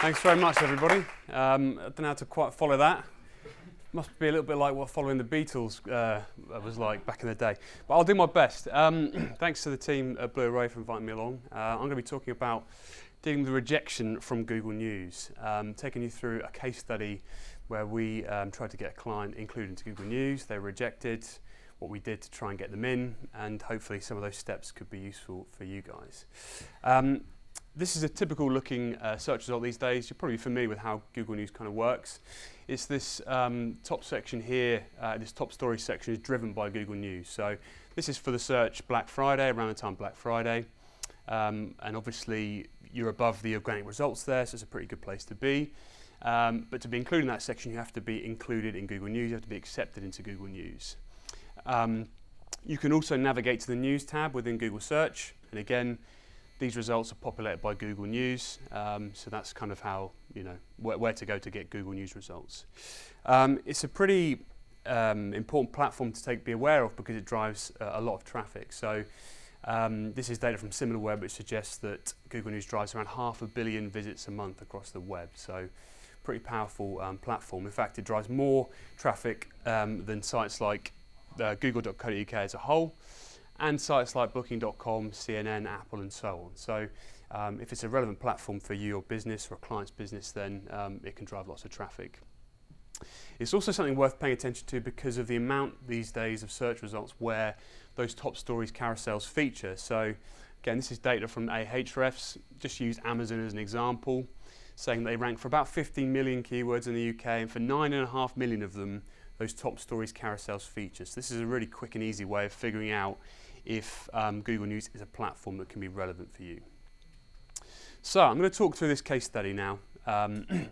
Thanks very much, everybody. I don't know how to quite follow that. Must be a little bit like what following the Beatles was like back in the day. But I'll do my best. Thanks to the team at Blue Array for inviting me along. I'm going to be talking about dealing with rejection from Google News, taking you through a case study where we tried to get a client included into Google News. They were rejected, what we did to try and get them in, and hopefully some of those steps could be useful for you guys. This is a typical looking search result these days. You're probably familiar with how Google News kind of works. It's this top section here, this top story section is driven by Google News. So this is for the search Black Friday, around the time Black Friday. And obviously you're above the organic results there, so it's a pretty good place to be. But to be included in that section, you have to be included in Google News, you have to be accepted into Google News. You can also navigate to the News tab within Google Search, and again, these results are populated by Google News, so that's kind of how, you know, where to go to get Google News results. It's a pretty important platform to be aware of because it drives a lot of traffic. So this is data from SimilarWeb, which suggests that Google News drives around 500 million visits a month across the web. So pretty powerful platform. In fact, it drives more traffic than sites like google.co.uk as a whole, and sites like booking.com, CNN, Apple, and so on. So if it's a relevant platform for you or business or a client's business, then it can drive lots of traffic. It's also something worth paying attention to because of the amount these days of search results where those top stories carousels feature. So again, this is data from Ahrefs. Just use Amazon as an example, saying they rank for about 15 million keywords in the UK, and for 9.5 million of them, those top stories carousels feature. So this is a really quick and easy way of figuring out if Google News is a platform that can be relevant for you. So I'm going to talk through this case study now,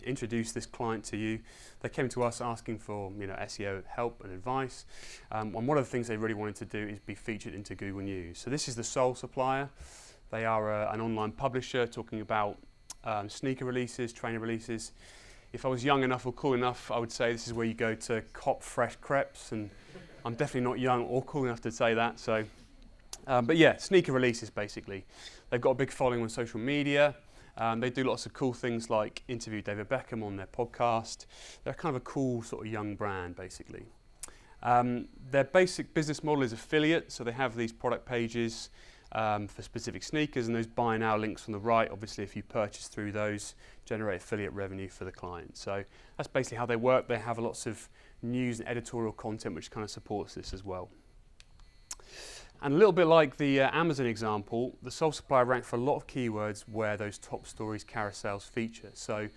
introduce this client to you. They came to us asking for SEO help and advice, and one of the things they really wanted to do is be featured into Google News. So this is the sole supplier. They are an online publisher talking about sneaker releases, trainer releases. If I was young enough or cool enough, I would say this is where you go to cop fresh crepes, and I'm definitely not young or cool enough to say that. So. But yeah, sneaker releases basically. They've got a big following on social media. They do lots of cool things like interview David Beckham on their podcast. They're kind of a cool sort of young brand basically. Their basic business model is affiliate, so they have these product pages for specific sneakers, and those buy now links on the right, obviously if you purchase through those, generate affiliate revenue for the client. So that's basically how they work. They have lots of news and editorial content which kind of supports this as well. And a little bit like the Amazon example, the sole supplier ranked for a lot of keywords where those top stories carousels feature. So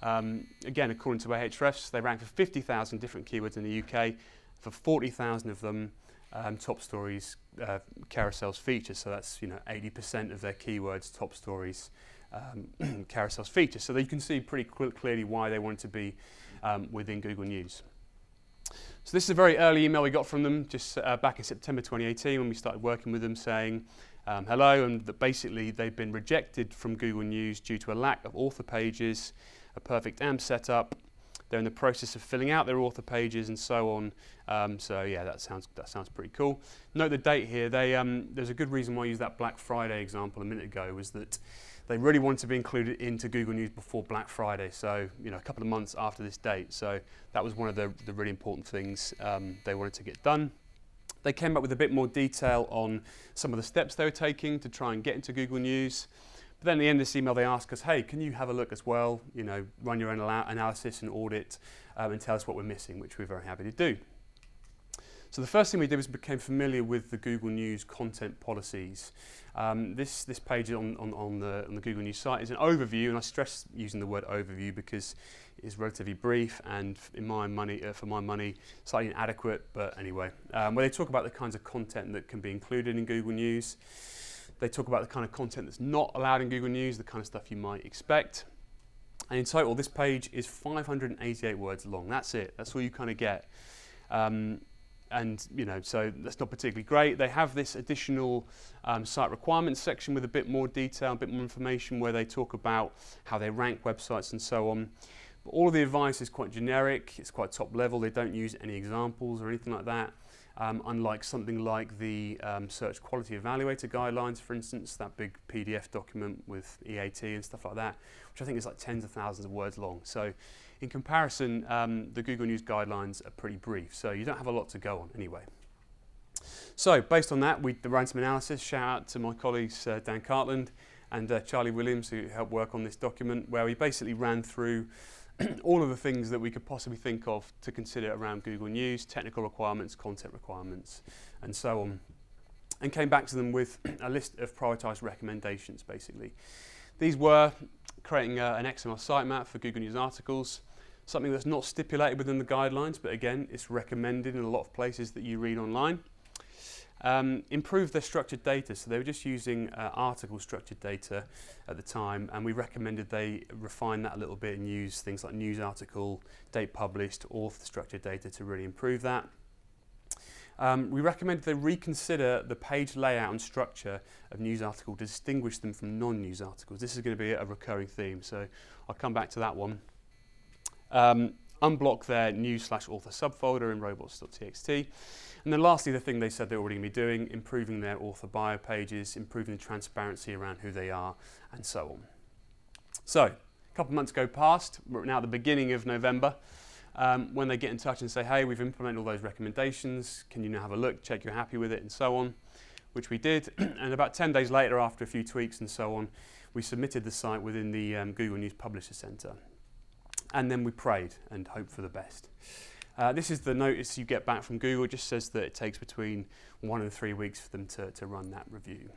again, according to Ahrefs, they rank for 50,000 different keywords in the UK. For 40,000 of them, top stories carousels feature. So that's 80% of their keywords, top stories carousels feature. So you can see pretty clearly why they want to be within Google News. So this is a very early email we got from them just back in September 2018 when we started working with them, saying hello, and that basically they've been rejected from Google News due to a lack of author pages, a perfect AMP setup. They're in the process of filling out their author pages and so on. So yeah, that sounds pretty cool. Note the date here. There's a good reason why I used that Black Friday example a minute ago, was that they really wanted to be included into Google News before Black Friday, so a couple of months after this date. So that was one of the really important things they wanted to get done. They came up with a bit more detail on some of the steps they were taking to try and get into Google News. But then at the end of this email, they asked us, hey, can you have a look as well, run your own analysis and audit and tell us what we're missing, which we're very happy to do. So the first thing we did was became familiar with the Google News content policies. This page on the Google News site is an overview, and I stress using the word overview because it is relatively brief and, for my money, slightly inadequate. But anyway, where they talk about the kinds of content that can be included in Google News. They talk about the kind of content that's not allowed in Google News, the kind of stuff you might expect. And in total, this page is 588 words long. That's it. That's all you kind of get. And so that's not particularly great. They have this additional site requirements section with a bit more detail, a bit more information, where they talk about how they rank websites and so on. But all of the advice is quite generic. It's quite top level. They don't use any examples or anything like that. unlike something like the Search Quality Evaluator Guidelines, for instance, that big PDF document with EAT and stuff like that, which I think is like tens of thousands of words long. So in comparison, the Google News Guidelines are pretty brief, so you don't have a lot to go on anyway. So based on that, we ran some analysis. Shout out to my colleagues Dan Cartland and Charlie Williams, who helped work on this document, where we basically ran through all of the things that we could possibly think of to consider around Google News, technical requirements, content requirements, and so on, and came back to them with a list of prioritised recommendations, basically. These were creating an XML sitemap for Google News articles, something that's not stipulated within the guidelines, but again, it's recommended in a lot of places that you read online. Improve their structured data, so they were just using article structured data at the time, and we recommended they refine that a little bit and use things like news article, date published, author structured data to really improve that. We recommended they reconsider the page layout and structure of news article to distinguish them from non-news articles. This is going to be a recurring theme, so I'll come back to that one. Unblock their news/author subfolder in robots.txt. And then lastly, the thing they said they were already going to be doing, improving their author bio pages, improving the transparency around who they are, and so on. So, a couple of months go past, we're now at the beginning of November, when they get in touch and say, hey, we've implemented all those recommendations, can you now have a look, check you're happy with it, and so on, which we did. And about 10 days later, after a few tweaks and so on, we submitted the site within the Google News Publisher Center. And then we prayed and hoped for the best. This is the notice you get back from Google. It just says that it takes between 1 and 3 weeks for them to run that review.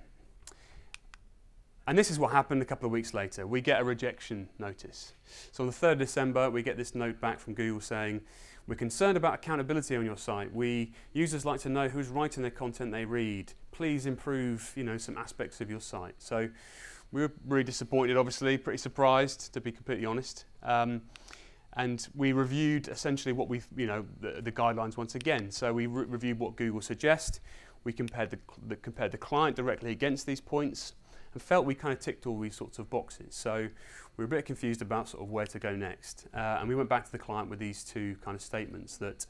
And this is what happened a couple of weeks later. We get a rejection notice. So on the 3rd of December, we get this note back from Google saying, we're concerned about accountability on your site. Users like to know who's writing their content they read. Please improve, some aspects of your site. So we were really disappointed, obviously, pretty surprised, to be completely honest. And we reviewed essentially what the guidelines once again. So we reviewed what Google suggests. We compared the client directly against these points and felt we kind of ticked all these sorts of boxes. So we were a bit confused about sort of where to go next. And we went back to the client with these two kind of statements that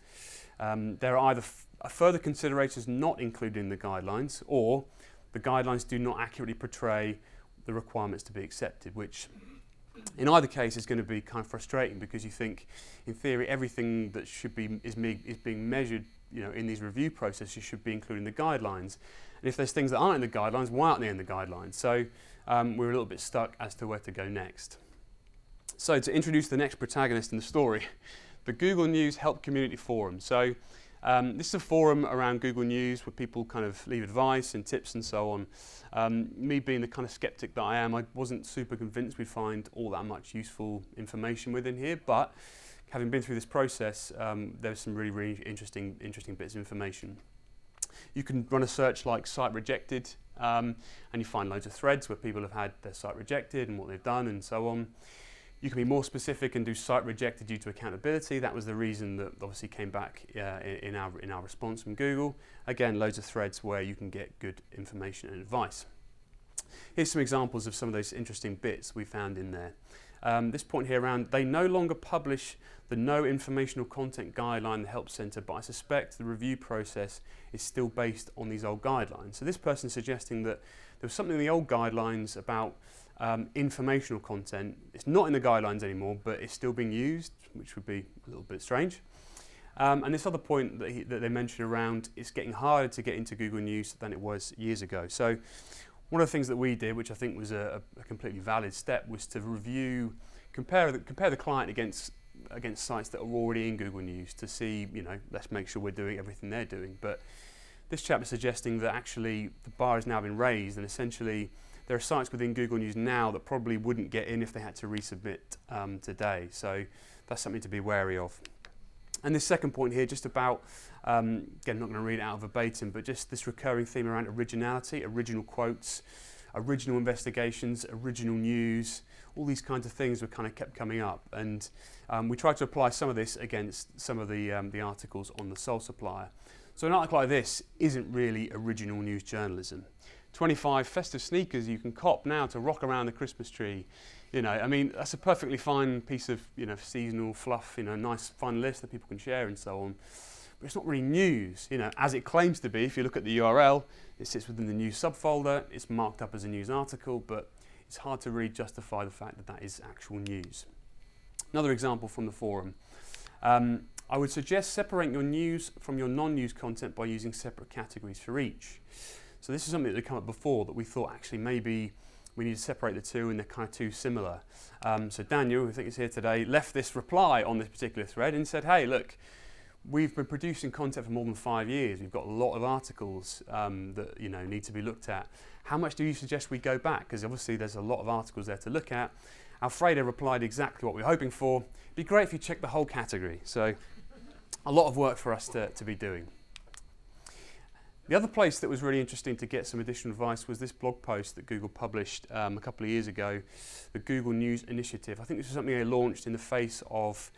there are either further considerations not included in the guidelines, or the guidelines do not accurately portray the requirements to be accepted, which in either case is going to be kind of frustrating, because you think, in theory, everything that is being measured, in these review processes should be included in the guidelines. And if there's things that aren't in the guidelines, why aren't they in the guidelines? So we're a little bit stuck as to where to go next. So to introduce the next protagonist in the story, the Google News Help Community Forum. So this is a forum around Google News where people kind of leave advice and tips and so on. Me being the kind of skeptic that I am, I wasn't super convinced we'd find all that much useful information within here, but having been through this process, there's some really, really interesting bits of information. You can run a search like site rejected, and you find loads of threads where people have had their site rejected and what they've done and so on. You can be more specific and do site rejected due to accountability. That was the reason that obviously came back in our response from Google. Again, loads of threads where you can get good information and advice. Here's some examples of some of those interesting bits we found in there. This point here around, they no longer publish the no informational content guideline in the Help Center, but I suspect the review process is still based on these old guidelines. So this person is suggesting that there was something in the old guidelines about informational content. It's not in the guidelines anymore, but it's still being used, which would be a little bit strange. And this other point that they mentioned around, it's getting harder to get into Google News than it was years ago. So one of the things that we did, which I think was a completely valid step, was to compare the client against sites that are already in Google News to see, let's make sure we're doing everything they're doing. But this chap is suggesting that actually the bar has now been raised, and essentially there are sites within Google News now that probably wouldn't get in if they had to resubmit today. So that's something to be wary of. And this second point here, just about, again, I'm not going to read it out verbatim, but just this recurring theme around originality, original quotes, original investigations, original news, all these kinds of things were kind of kept coming up. And we tried to apply some of this against some of the articles on the sole supplier. So an article like this isn't really original news journalism. 25 festive sneakers you can cop now to rock around the Christmas tree. That's a perfectly fine piece of, seasonal fluff, nice fun list that people can share and so on. but it's not really news, as it claims to be. If you look at the URL, it sits within the news subfolder, it's marked up as a news article, but it's hard to really justify the fact that that is actual news. Another example from the forum. I would suggest separating your news from your non-news content by using separate categories for each. So this is something that had come up before that we thought actually maybe we need to separate the two and they're kind of too similar. So Daniel, who I think is here today, left this reply on this particular thread and said, hey, look, we've been producing content for more than 5 years. We've got a lot of articles that need to be looked at. How much do you suggest we go back? Because obviously there's a lot of articles there to look at. Alfredo replied exactly what we were hoping for. It'd be great if you checked the whole category. So a lot of work for us to be doing. The other place that was really interesting to get some additional advice was this blog post that Google published a couple of years ago, the Google News Initiative. I think this was something they launched in the face of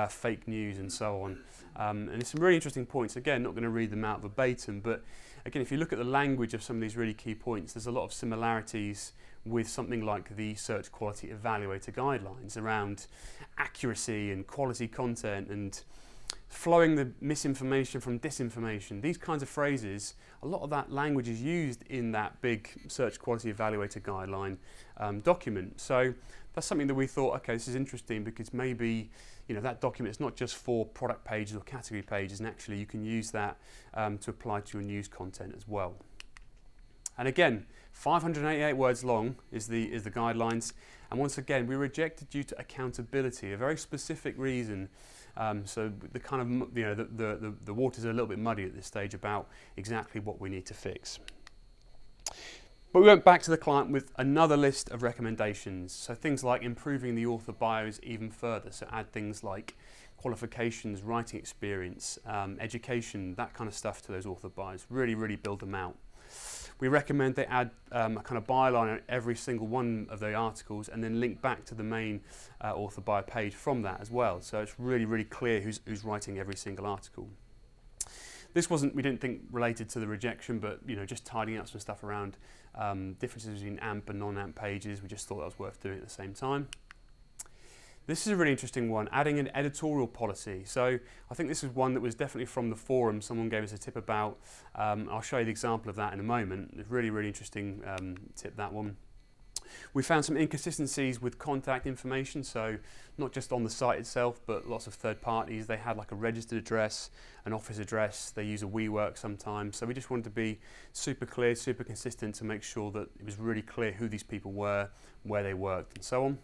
fake news and so on. And there's some really interesting points. Again, not going to read them out verbatim, but again, if you look at the language of some of these really key points, there's a lot of similarities with something like the Search Quality Evaluator guidelines around accuracy and quality content and flowing the misinformation from disinformation. These kinds of phrases, a lot of that language is used in that big Search Quality Evaluator guideline document. So that's something that we thought, okay, this is interesting because maybe that document is not just for product pages or category pages, and actually you can use that to apply to your news content as well. And again, 588 words long is the guidelines, and once again we rejected due to accountability, a very specific reason. So the kind of the waters are a little bit muddy at this stage about exactly what we need to fix. But we went back to the client with another list of recommendations. So things like improving the author bios even further. So add things like qualifications, writing experience, education, that kind of stuff to those author bios. Really, really build them out. We recommend they add a kind of byline on every single one of the articles and then link back to the main author bio page from that as well. So it's really, really clear who's writing every single article. This wasn't, we didn't think, related to the rejection, but just tidying up some stuff around differences between AMP and non-AMP pages. We just thought that was worth doing at the same time. This is a really interesting one, adding an editorial policy. So I think this is one that was definitely from the forum. Someone gave us a tip about. I'll show you the example of that in a moment. It's really, really interesting tip, that one. We found some inconsistencies with contact information, so not just on the site itself, but lots of third parties. They had like a registered address, an office address. They use a WeWork sometimes. So we just wanted to be super clear, super consistent to make sure that it was really clear who these people were, where they worked, and so on.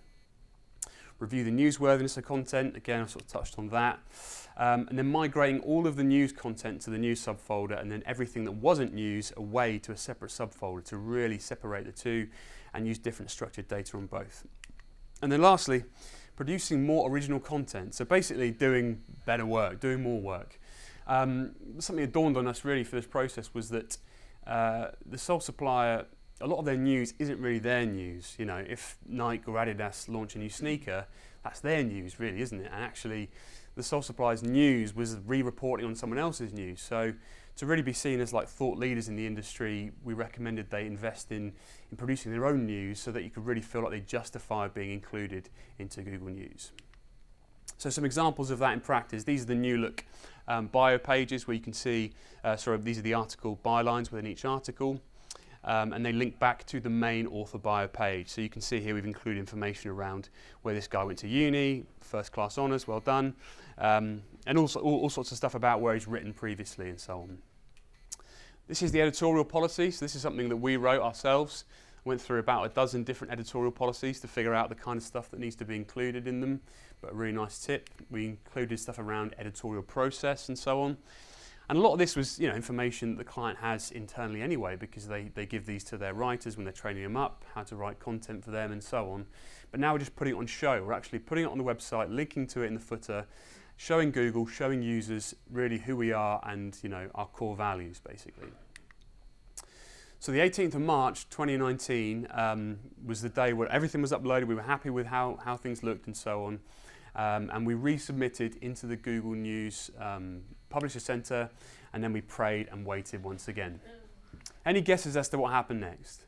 Review the newsworthiness of content. Again, I sort of touched on that. And then migrating all of the news content to the news subfolder and then everything that wasn't news away to a separate subfolder to really separate the two and use different structured data on both. And then lastly, producing more original content. So basically doing better work, doing more work. Something that dawned on us really for this process was that the sole supplier, a lot of their news isn't really their news. If Nike or Adidas launch a new sneaker, that's their news really, isn't it? And actually the sole supplier's news was re-reporting on someone else's news. So to really be seen as like thought leaders in the industry, we recommended they invest in producing their own news so that you could really feel like they justify being included into Google News. So some examples of that in practice. These are the new look bio pages where you can see, these are the article bylines within each article. And they link back to the main author bio page. So you can see here we've included information around where this guy went to uni, first class honours, well done, and also all sorts of stuff about where he's written previously and so on. This is the editorial policy. So this is something that we wrote ourselves. Went through about a dozen different editorial policies to figure out the kind of stuff that needs to be included in them. But a really nice tip, we included stuff around editorial process and so on. And a lot of this was information that the client has internally anyway, because they give these to their writers when they're training them up, how to write content for them and so on. But now we're just putting it on show. We're actually putting it on the website, linking to it in the footer, showing Google, showing users really who we are and our core values basically. So the 18th of March 2019 was the day where everything was uploaded. We were happy with how things looked and so on. And we resubmitted into the Google News Publisher Center, and then we prayed and waited once again. Any guesses as to what happened next?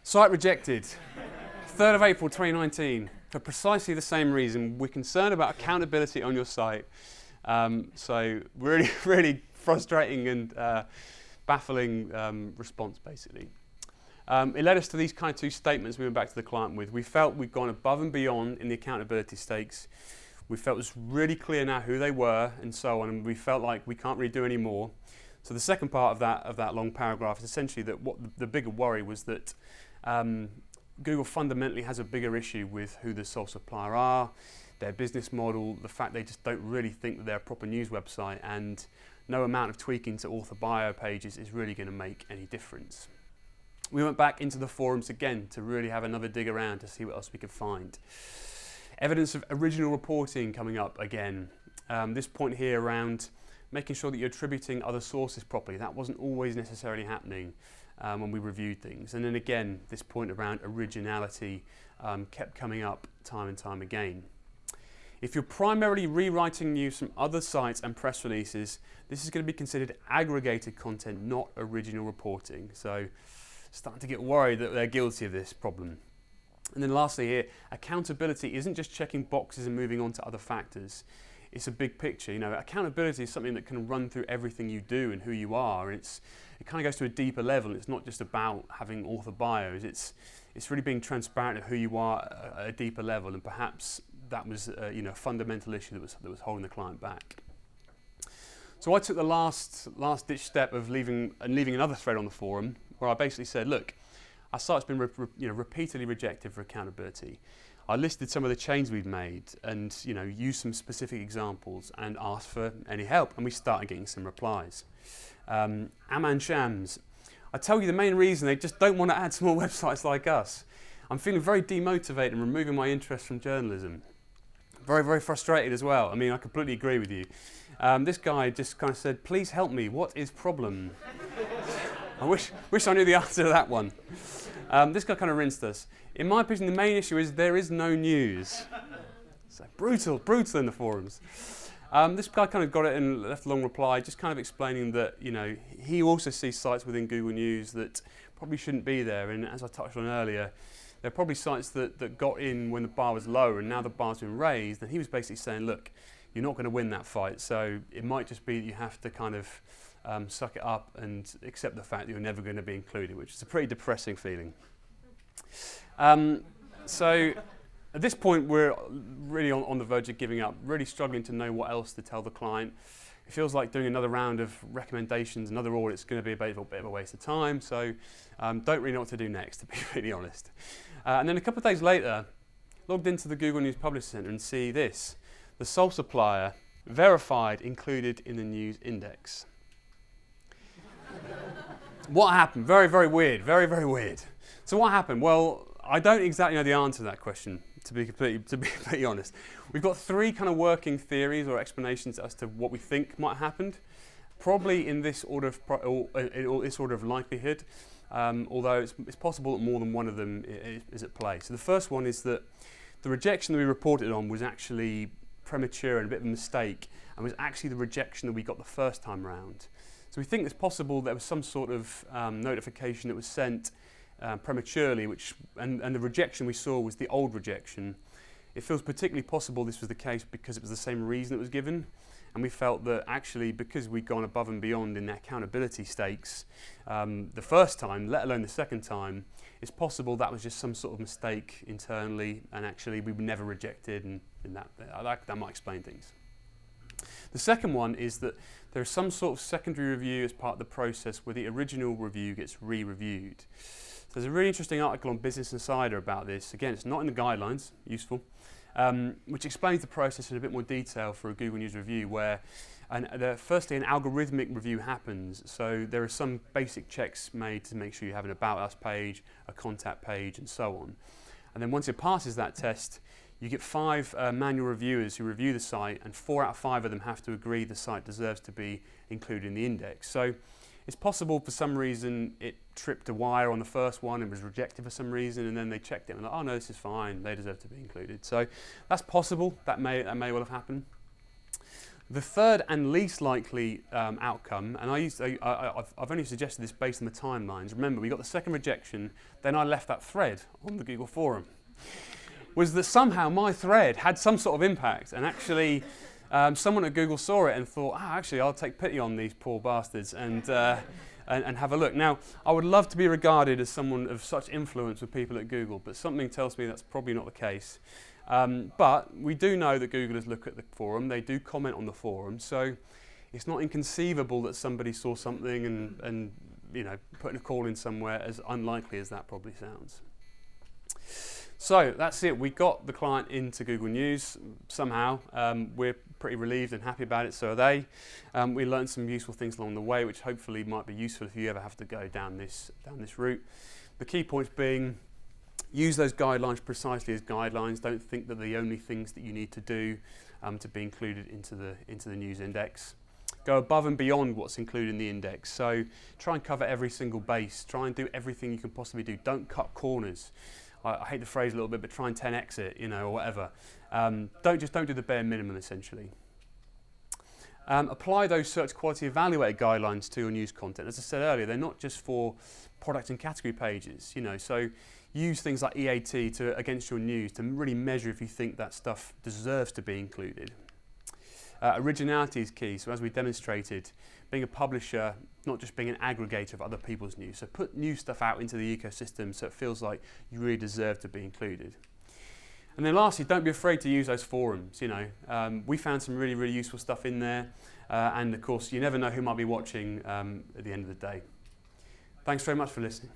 Site rejected. 3rd of April 2019. For precisely the same reason, we're concerned about accountability on your site. So really, really frustrating and baffling response, basically. It led us to these kind of two statements we went back to the client with. We felt we'd gone above and beyond in the accountability stakes. We felt it was really clear now who they were and so on, and we felt like we can't really do any more. So the second part of that long paragraph is essentially that what the bigger worry was that Google fundamentally has a bigger issue with who the sole supplier are, their business model, the fact they just don't really think that they're a proper news website, and no amount of tweaking to author bio pages is really going to make any difference. We went back into the forums again to really have another dig around to see what else we could find. Evidence of original reporting coming up again. This point here around making sure that you're attributing other sources properly. That wasn't always necessarily happening when we reviewed things. And then again, this point around originality kept coming up time and time again. If you're primarily rewriting news from other sites and press releases, this is going to be considered aggregated content, not original reporting. So starting to get worried that they're guilty of this problem. And then lastly here, accountability isn't just checking boxes and moving on to other factors. It's a big picture. You know, accountability is something that can run through everything you do and who you are. And it kind of goes to a deeper level. It's not just about having author bios. It's really being transparent of who you are at a deeper level. And perhaps that was a fundamental issue that was holding the client back. So I took the last ditch step of leaving another thread on the forum where I basically said, look, our site's been repeatedly rejected for accountability. I listed some of the changes we've made and used some specific examples and asked for any help, and we started getting some replies. Aman Shams, I tell you the main reason they just don't want to add small websites like us. I'm feeling very demotivated and removing my interest from journalism. Very, very frustrated as well. I mean, I completely agree with you. This guy just kind of said, please help me, what is problem? I wish I knew the answer to that one. This guy kind of rinsed us. In my opinion, the main issue is there is no news. So brutal in the forums. This guy kind of got it and left a long reply, just kind of explaining that he also sees sites within Google News that probably shouldn't be there. And as I touched on earlier, there are probably sites that got in when the bar was lower and now the bar's been raised. And he was basically saying, look, you're not going to win that fight. So it might just be that you have to kind of suck it up and accept the fact that you're never going to be included, which is a pretty depressing feeling. So at this point, we're really on the verge of giving up, really struggling to know what else to tell the client. It feels like doing another round of recommendations, another audit is going to be a bit of a waste of time, so don't really know what to do next, to be really honest. And then a couple of days later, logged into the Google News Publisher Center and see this, the sole supplier, verified, included in the news index. What happened? Very, very weird. Very, very weird. So what happened? Well, I don't exactly know the answer to that question, to be completely honest. We've got three kind of working theories or explanations as to what we think might have happened, probably in this order of likelihood, although it's possible that more than one of them is at play. So the first one is that the rejection that we reported on was actually premature and a bit of a mistake, and was actually the rejection that we got the first time round. So we think it's possible there was some sort of notification that was sent prematurely, and the rejection we saw was the old rejection. It feels particularly possible this was the case because it was the same reason it was given, and we felt that actually because we'd gone above and beyond in the accountability stakes the first time, let alone the second time, it's possible that was just some sort of mistake internally, and actually we were never rejected, and that might explain things. The second one is that there is some sort of secondary review as part of the process where the original review gets re-reviewed. So there's a really interesting article on Business Insider about this. Again, it's not in the guidelines, useful, which explains the process in a bit more detail for a Google News review where firstly an algorithmic review happens. So there are some basic checks made to make sure you have an About Us page, a contact page, and so on. And then once it passes that test, you get 5 manual reviewers who review the site, and 4 out of 5 of them have to agree the site deserves to be included in the index. So it's possible for some reason it tripped a wire on the first one and was rejected for some reason, and then they checked it and like, oh no, this is fine, they deserve to be included. So that's possible, that may well have happened. The third and least likely outcome, and I've only suggested this based on the timelines. Remember, we got the second rejection, then I left that thread on the Google forum. Was that somehow my thread had some sort of impact, and actually Someone at Google saw it and thought, actually, I'll take pity on these poor bastards and have a look. Now, I would love to be regarded as someone of such influence with people at Google, but something tells me that's probably not the case. But we do know that Googlers look at the forum, they do comment on the forum, so it's not inconceivable that somebody saw something and putting a call in somewhere, as unlikely as that probably sounds. So that's it. We got the client into Google News somehow. We're pretty relieved and happy about it, so are they. We learned some useful things along the way, which hopefully might be useful if you ever have to go down this route. The key points being, use those guidelines precisely as guidelines. Don't think that they're the only things that you need to do to be included into the news index. Go above and beyond what's included in the index. So try and cover every single base. Try and do everything you can possibly do. Don't cut corners. I hate the phrase a little bit, but try and 10x it, or whatever. Don't do the bare minimum, essentially. Apply those search quality evaluator guidelines to your news content. As I said earlier, they're not just for product and category pages, so use things like EAT against your news to really measure if you think that stuff deserves to be included. Originality is key, so as we demonstrated, being a publisher, not just being an aggregator of other people's news. So put new stuff out into the ecosystem so it feels like you really deserve to be included. And then lastly, don't be afraid to use those forums. We found some really, really useful stuff in there. And of course, you never know who might be watching at the end of the day. Thanks very much for listening.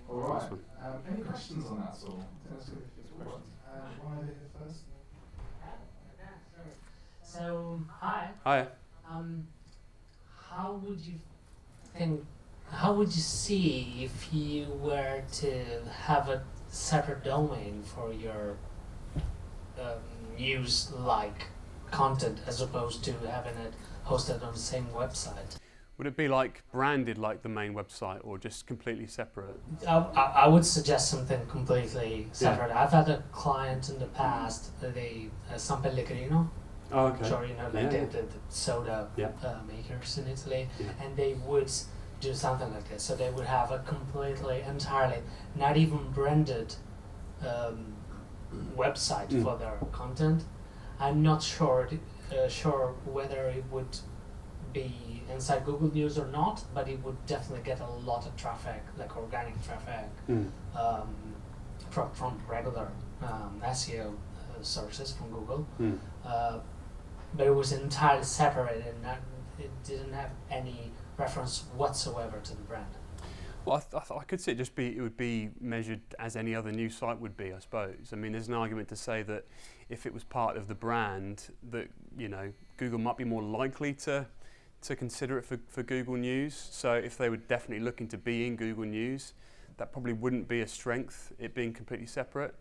All right. Any questions on that at all? One over here first. So, hi. Hi. How would you see if you were to have a separate domain for your news-like content as opposed to having it hosted on the same website? Would it be like branded like the main website or just completely separate? I would suggest something completely separate. Yeah. I've had a client in the past, San Pellegrino. Oh, okay. I'm sure you know, the soda makers in Italy, and they would do something like this. So they would have a completely, entirely, not even branded website for their content. I'm not sure whether it would be inside Google News or not, but it would definitely get a lot of traffic, like organic traffic, from regular SEO sources from Google. But it was entirely separate and it didn't have any reference whatsoever to the brand. Well, I could see it would be measured as any other news site would be, I suppose. I mean, there's an argument to say that if it was part of the brand, that Google might be more likely to consider it for Google News. So if they were definitely looking to be in Google News, that probably wouldn't be a strength, it being completely separate.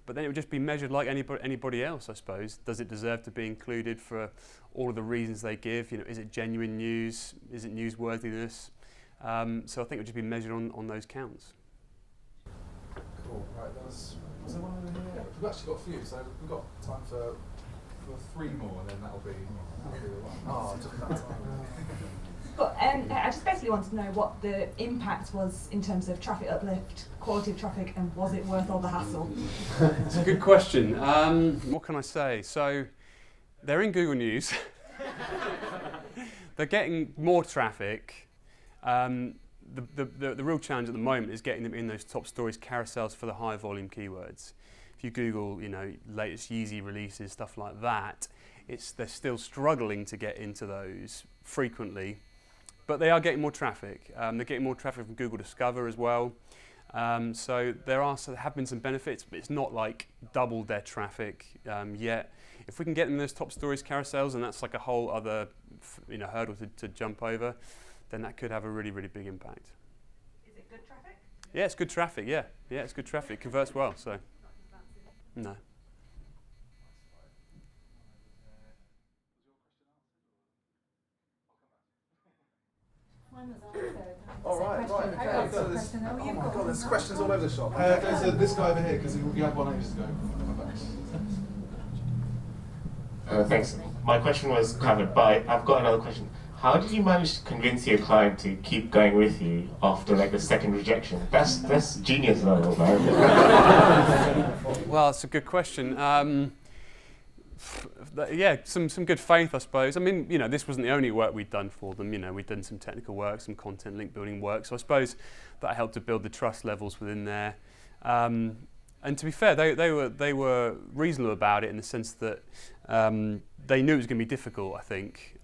But then it would just be measured like anybody else, I suppose. Does it deserve to be included for all of the reasons they give? Is it genuine news? Is it newsworthiness? So I think it would just be measured on those counts. Cool. Right, was there one over here? We've actually got a few, so we've got time for 3 more, and then that'll be the one. Oh, I took that time. But I just basically wanted to know what the impact was in terms of traffic uplift, quality of traffic, and was it worth all the hassle? It's a good question. What can I say? So they're in Google News. They're getting more traffic. The real challenge at the moment is getting them in those top stories carousels for the high volume keywords. If you Google, latest Yeezy releases, stuff like that, they're still struggling to get into those frequently. But they are getting more traffic. They're getting more traffic from Google Discover as well. So there have been some benefits, but it's not like doubled their traffic yet. If we can get them in those top stories carousels, and that's like a whole other hurdle to jump over, then that could have a really, really big impact. Is it good traffic? Yeah, it's good traffic, yeah. Yeah, it's good traffic. It converts well, so. No. All right. Okay. So oh my God, there's questions all over the shop. There's this guy over here because you had one ages ago. Thanks. My question was covered, but I've got another question. How did you manage to convince your client to keep going with you after like the second rejection? That's genius level, man. Well, that's a good question. Yeah, some good faith, I suppose. I mean, this wasn't the only work we'd done for them. We'd done some technical work, some content link building work. So I suppose that helped to build the trust levels within there. And to be fair, they were reasonable about it in the sense that they knew it was going to be difficult, I think.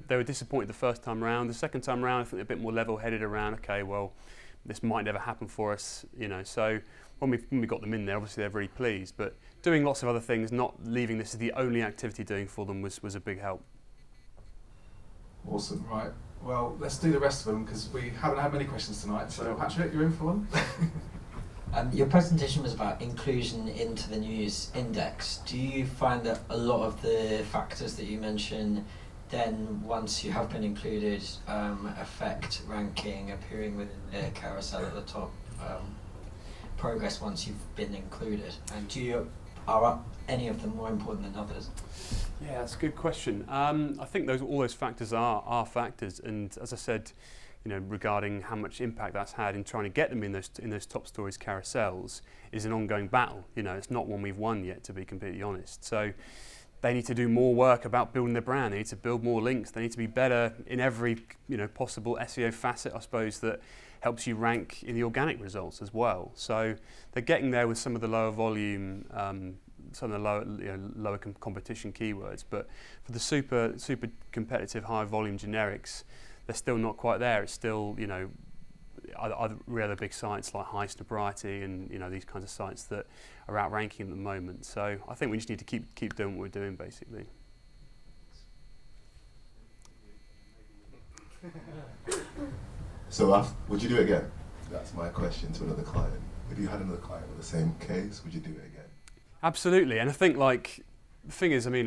They were disappointed the first time round. The second time round, I think they're a bit more level-headed around, okay, well, this might never happen for us, So when we got them in there, obviously they're very pleased. But doing lots of other things, not leaving this as the only activity doing for them was a big help. Awesome, right. Well, let's do the rest of them because we haven't had many questions tonight. So Patrick, you're in for one. Your presentation was about inclusion into the news index. Do you find that a lot of the factors that you mention then, once you have been included, affect ranking, appearing within the carousel at the top, progress once you've been included? And are any of them more important than others? Yeah, that's a good question. I think all those factors are factors, and as I said, regarding how much impact that's had in trying to get them in those top stories carousels is an ongoing battle. It's not one we've won yet, to be completely honest. So they need to do more work about building their brand. They need to build more links. They need to be better in every possible SEO facet, I suppose, that helps you rank in the organic results as well. So they're getting there with some of the lower volume, some of the lower competition keywords. But for the super competitive, high volume generics, they're still not quite there. It's still, other big sites like High Snobriety and these kinds of sites that are outranking at the moment. So I think we just need to keep doing what we're doing, basically. So would you do it again? That's my question to another client. If you had another client with the same case, would you do it again? Absolutely, and I think the thing is, I've been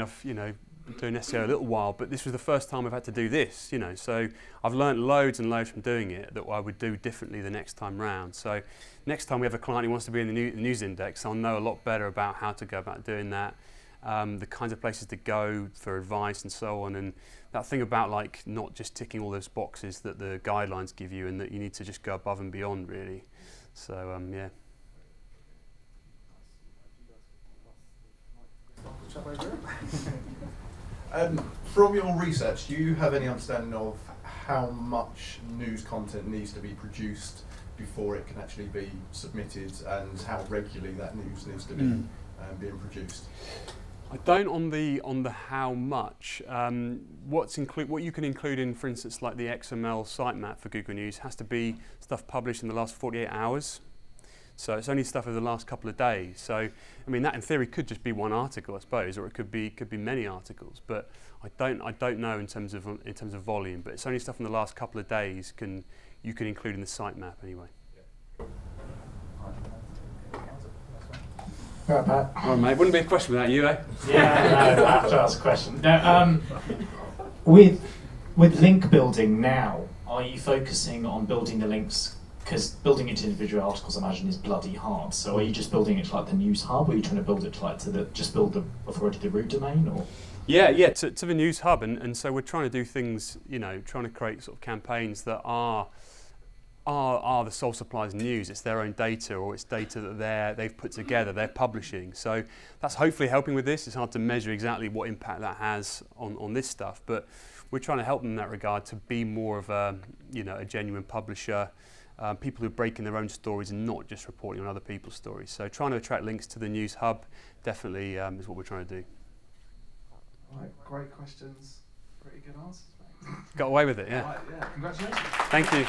doing SEO a little while, but this was the first time I've had to do this, so I've learned loads and loads from doing it that I would do differently the next time round. So next time we have a client who wants to be in the news index, I'll know a lot better about how to go about doing that, the kinds of places to go for advice and so on, and that thing about not just ticking all those boxes that the guidelines give you, and that you need to just go above and beyond, really. So yeah. From your research, do you have any understanding of how much news content needs to be produced before it can actually be submitted, and how regularly that news needs to be being produced? I don't on the how much. What you can include in, for instance, like the XML sitemap for Google News has to be stuff published in the last 48 hours. So it's only stuff over the last couple of days. So that in theory could just be one article, I suppose, or it could be many articles. But I don't know in terms of volume. But it's only stuff in the last couple of days you can include in the sitemap anyway. Right, Pat. All right, mate. Wouldn't be a question without you, eh? Yeah, no, I have to ask a question. No, with link building now, are you focusing on building the links? Because building it to individual articles, I imagine, is bloody hard. So are you just building it to the news hub, or are you trying to build it to just build the authority the root domain, or? Yeah, to the news hub, and so we're trying to do things, trying to create sort of campaigns that are the sole suppliers news. It's their own data, or it's data that they've put together, they're publishing. So that's hopefully helping with this. It's hard to measure exactly what impact that has on this stuff, but we're trying to help them in that regard to be more of a genuine publisher. People who are breaking their own stories and not just reporting on other people's stories. So trying to attract links to the news hub definitely is what we're trying to do. All right, great questions, pretty good answers, mate. Got away with it, yeah. All right, yeah, congratulations. Thank you.